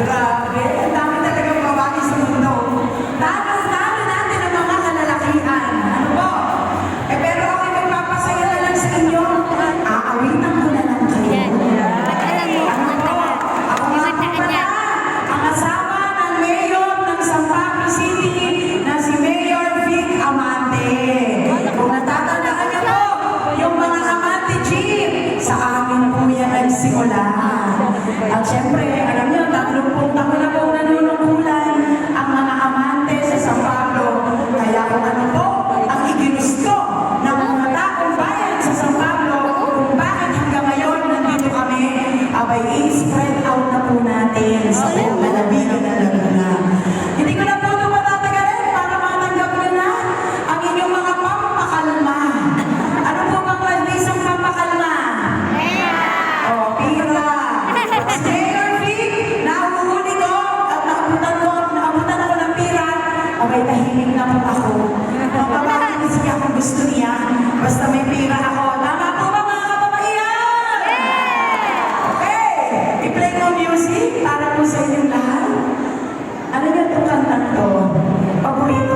Grabe, ang dami talagang babae sa mundo. Dami natin ang mga kalalakihan. Ano po? Pero ako nagpapasaya na lang sa inyo. Aawitan ko na lang kayo. Ano po? Ako nga po pala, ang asawa ng mayor ng San Pablo City na si Mayor Vic Amante. Kung natatandaan niyo po, yung mga Amante Jeep, sa amin po yan nagsimula. At syempre, alam niyo, 30 taon na po nanunungkulan ang mga amante sa San Pablo. Kaya kung ano po ang iginusto ng mga taong bayan sa San Pablo, kung bakit hanggang ngayon nandito kami, abay i-spread out na po natin sa buong lalawigan na Laguna. Hindi ko na po ito matatagalin para matanggap nyo na ang inyong mga pampakalma. Ano po bang lalbisang pampakalma? O, pira. Mayor Vic, nahuhuli ko at naabutan ako ng pira. Abay, tahimik na po ako. Mapabahin siya kung gusto niya. Basta may pira ako. Tama po ba mga kababaihan? Okay, i-play ko music para po sa inyong lahat. Ano niyo itong kantang to? Paborito